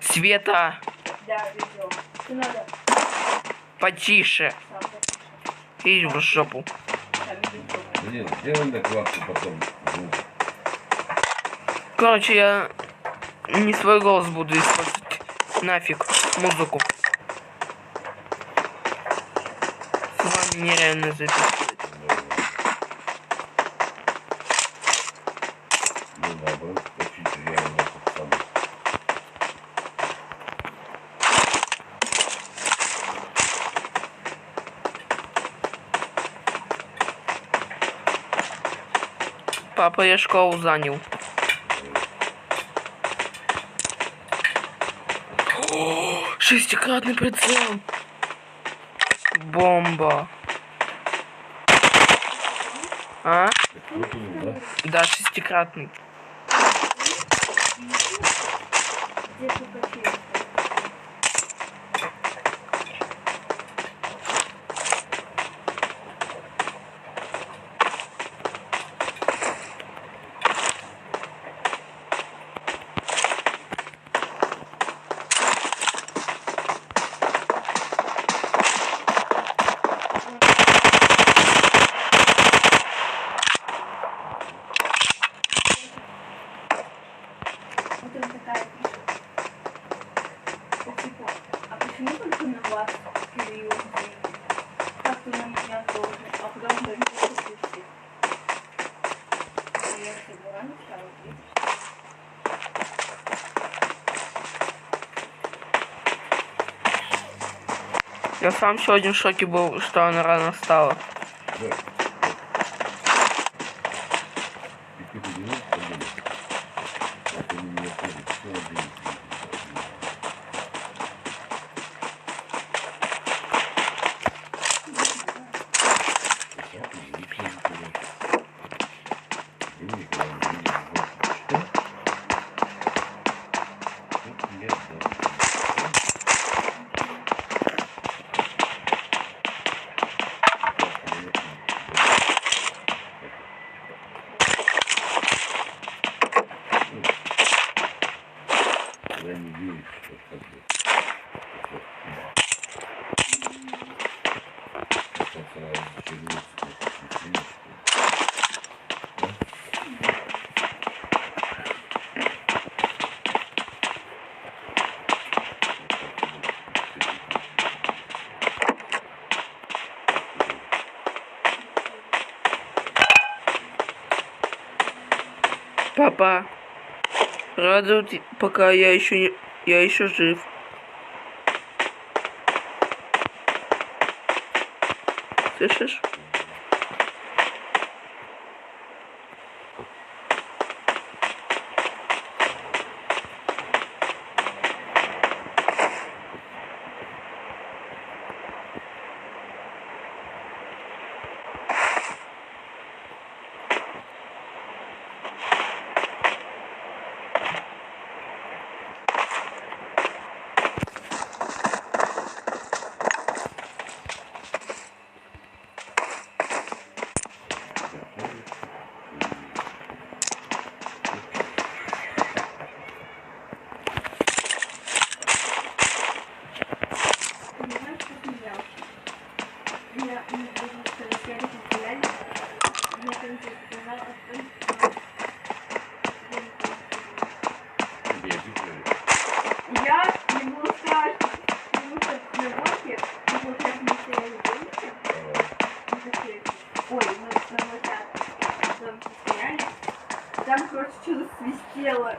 Света! Да, видео. Что надо? Потише. Иди в жопу. Блин, сделай накладку потом. Короче, я не свой голос буду использовать. Нафиг музыку. С вами нереально записывать. Ну, наоборот, очень реально тот самый. Папа, я школу занял. О, шестикратный прицел. Бомба. А? Да, шестикратный. А почему только на вас период? Как-то на меня тоже, а потом на меня все. Я все была начала, видишь? Я сам сегодня в шоке был, что она рано встала. Я не верю, что такое. Папа, радует, пока я еще жив. Слышишь? Я не было страшно, потому что на горке, вот как мы стояли, помните? Ой, на площадке, там стояли, там, короче, что-то свистело.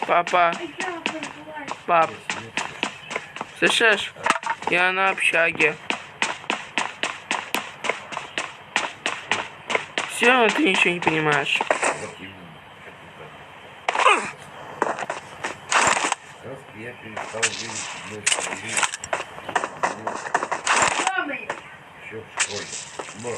Папа, А я позвала. пап, слышишь? Я на общаге. Все равно ты ничего не понимаешь. Вот именно. Сказки я перестал верить одной стране. Мама, Еще в школе. Но